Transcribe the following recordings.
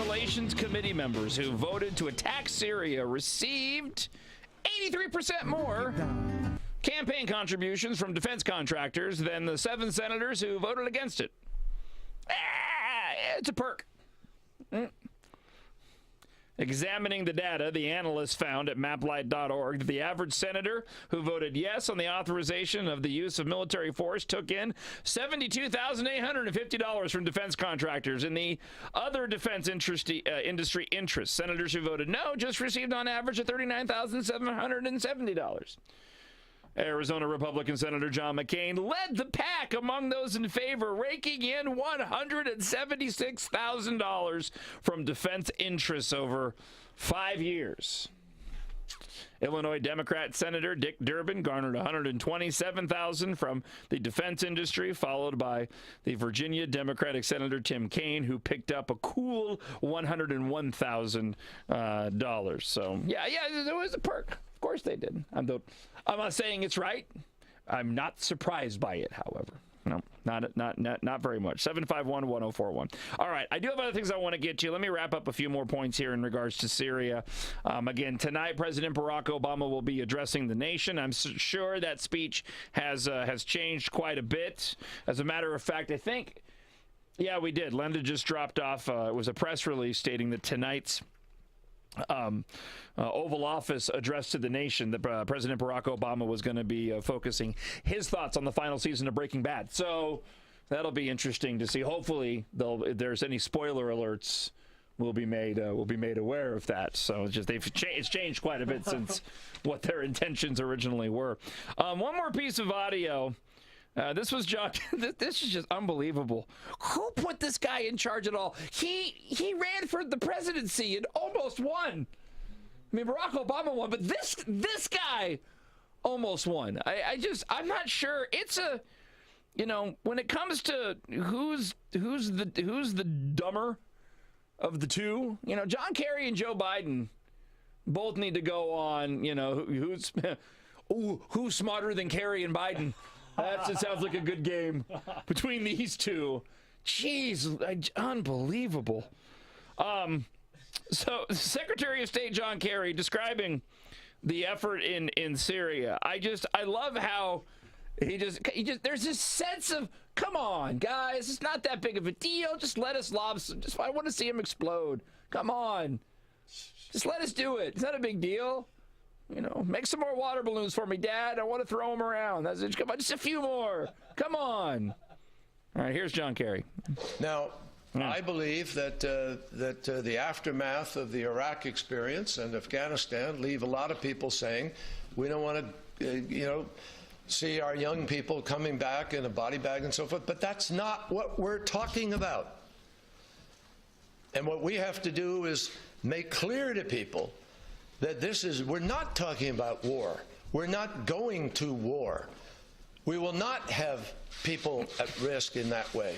Relations Committee members who voted to attack Syria received 83% more campaign contributions from defense contractors than the 7 senators who voted against it. It's a perk. Examining the data, the analysts found at maplight.org that the average senator who voted yes on the authorization of the use of military force took in $72,850 from defense contractors. In the other defense industry interests, senators who voted no just received on average $39,770. Arizona Republican Senator John McCain led the pack among those in favor, raking in $176,000 from defense interests over 5 years. Illinois Democrat Senator Dick Durbin garnered $127,000 from the defense industry, followed by the Virginia Democratic Senator Tim Kaine, who picked up a cool $101,000. So, yeah, it was a perk. Of course they did. I'm not saying it's right. I'm not surprised by it, however. No, not very much. 751-1041. All right, I do have other things I want to get to. Let me wrap up a few more points here in regards to Syria. Again, tonight, President Barack Obama will be addressing the nation. I'm sure that speech has changed quite a bit. As a matter of fact, I think, yeah, we did. Linda just dropped off. It was a press release stating that tonight's Oval Office address to the nation that President Barack Obama was going to be focusing his thoughts on the final season of Breaking Bad. So that'll be interesting to see. Hopefully, if there's any spoiler alerts, we'll be made aware of that. So it's changed quite a bit since what their intentions originally were. One more piece of audio. This was John. This is just unbelievable. Who put this guy in charge at all? He ran for the presidency and almost won. I mean, Barack Obama won, but this guy almost won. I'm not sure. It's a, when it comes to who's the dumber of the two, John Kerry and Joe Biden both need to go on. Who's smarter than Kerry and Biden? That sounds like a good game between these two. Jeez, unbelievable. So, Secretary of State John Kerry describing the effort in Syria. I love how he just there's this sense of, come on, guys, it's not that big of a deal. Just let us lob some. I want to see him explode. Come on, just let us do it. It's not a big deal. Make some more water balloons for me, Dad. I want to throw them around. That's it. Come on, just a few more. Come on. All right, here's John Kerry. Now, I believe that the aftermath of the Iraq experience and Afghanistan leave a lot of people saying we don't want to, see our young people coming back in a body bag and so forth. But that's not what we're talking about. And what we have to do is make clear to people that we're not talking about war. We're not going to war. We will not have people at risk in that way.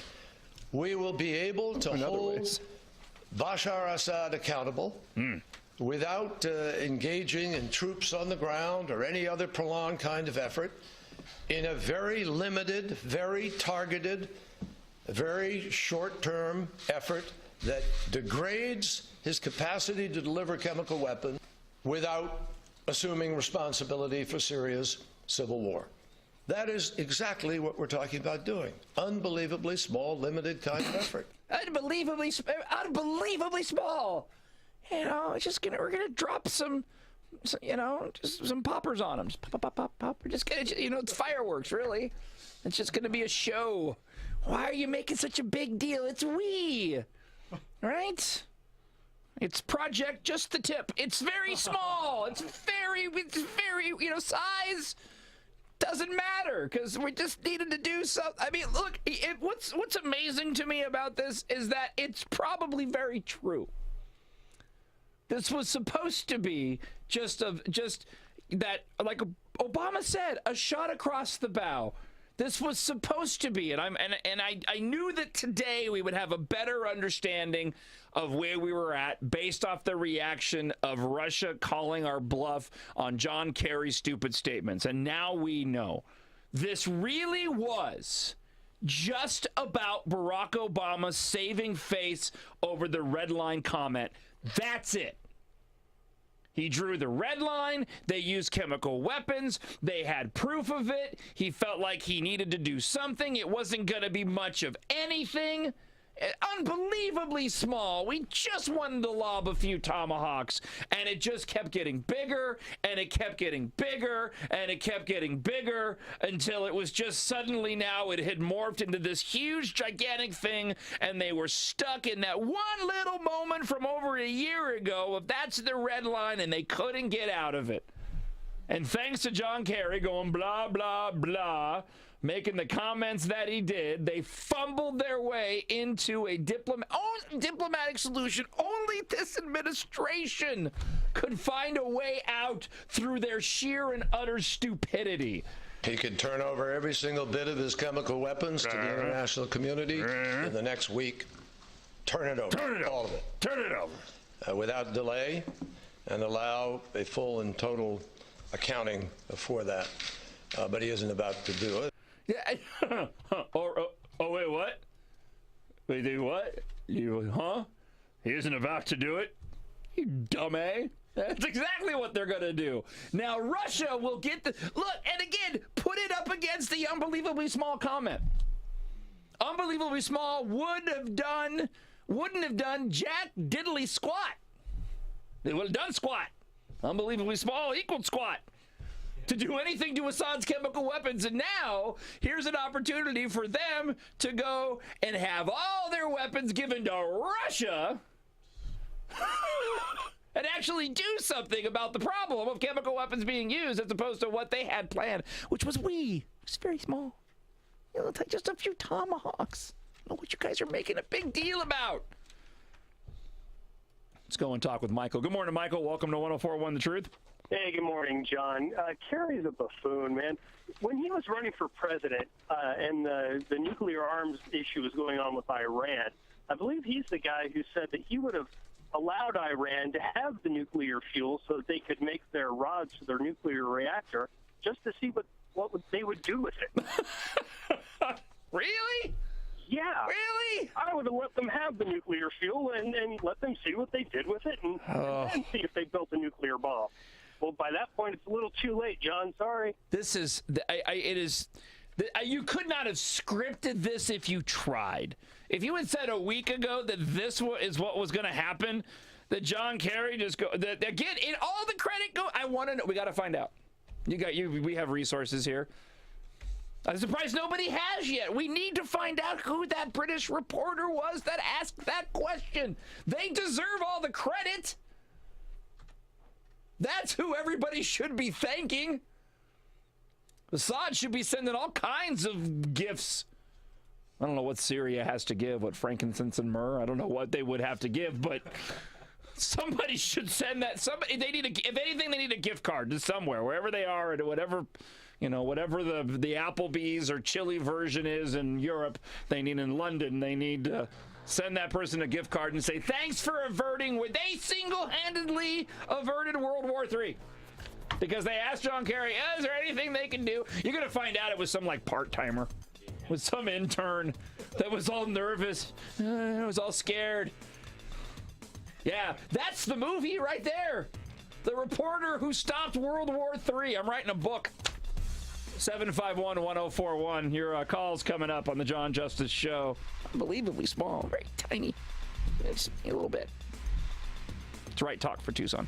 We will be able to hold Bashar Assad accountable without engaging in troops on the ground or any other prolonged kind of effort in a very limited, very targeted, very short-term effort that degrades his capacity to deliver chemical weapons without assuming responsibility for Syria's civil war. That is exactly what we're talking about doing. Unbelievably small, limited kind of effort. Unbelievably small. We're gonna drop some, just some poppers on them. Just pop, pop, pop, pop. We're just gonna, it's fireworks, really. It's just gonna be a show. Why are you making such a big deal? It's we, right? It's Project Just the Tip. It's very small. It's very, size doesn't matter because we just needed to do something. I mean, look, what's amazing to me about this is that it's probably very true. This was supposed to be just that, like Obama said, a shot across the bow. This was supposed to be, and I knew that today we would have a better understanding of where we were at based off the reaction of Russia calling our bluff on John Kerry's stupid statements. And now we know this really was just about Barack Obama saving face over the red line comment. That's it. He drew the red line. They used chemical weapons. They had proof of it. He felt like he needed to do something. It wasn't going to be much of anything. Unbelievably small. We just wanted to lob a few tomahawks, and it just kept getting bigger, and it kept getting bigger, and it kept getting bigger until it was just suddenly now it had morphed into this huge, gigantic thing, and they were stuck in that one little moment from over a year ago of that's the red line, and they couldn't get out of it. And thanks to John Kerry going blah, blah, blah, making the comments that he did, they fumbled their way into a diplomatic solution. Only this administration could find a way out through their sheer and utter stupidity. He could turn over every single bit of his chemical weapons to the international community in the next week. Turn it over. Turn it all over. of it. Turn it over. Without delay, and allow a full and total accounting for that. But he isn't about to do it. Yeah. Wait, what? Wait, do what? He isn't about to do it? You dumb A. That's exactly what they're going to do. Now, Russia will get the... Look, and again, put it up against the unbelievably small comment. Unbelievably small wouldn't have done jack diddly squat. They would have done squat. Unbelievably small equaled squat. To do anything to Assad's chemical weapons. And now, here's an opportunity for them to go and have all their weapons given to Russia and actually do something about the problem of chemical weapons being used as opposed to what they had planned, which was It's very small. Just a few tomahawks. I don't know what you guys are making a big deal about. Let's go and talk with Michael. Good morning, Michael. Welcome to 104.1 The Truth. Hey, good morning, John. Kerry's a buffoon, man. When he was running for president and the nuclear arms issue was going on with Iran, I believe he's the guy who said that he would have allowed Iran to have the nuclear fuel so that they could make their rods for their nuclear reactor just to see what they would do with it. Really? Yeah. Really? I would have let them have the nuclear fuel and let them see what they did with it and then see if they built a nuclear bomb. Well, by that point, it's a little too late, John. Sorry. This is, you could not have scripted this if you tried. If you had said a week ago that this is what was going to happen, that John Kerry just go, again, in all the credit go, I want to know. We got to find out. We have resources here. I'm surprised nobody has yet. We need to find out who that British reporter was that asked that question. They deserve all the credit. That's who everybody should be thanking. Assad should be sending all kinds of gifts. I don't know what Syria has to give, what frankincense and myrrh. I don't know what they would have to give, but somebody should send that. Somebody, if anything, they need a gift card to somewhere, wherever they are, or to whatever, whatever the Applebee's or Chili version is in Europe. They need in London. They need to send that person a gift card and say, thanks for averting, they single-handedly averted World War III. Because they asked John Kerry, is there anything they can do? You're going to find out it was some part-timer with some intern that was all nervous. Was all scared. Yeah, that's the movie right there. The reporter who stopped World War III. I'm writing a book. 751-1041. Your call's coming up on the John Justice Show. Unbelievably small, very tiny. Just a little bit. It's Right Talk for Tucson.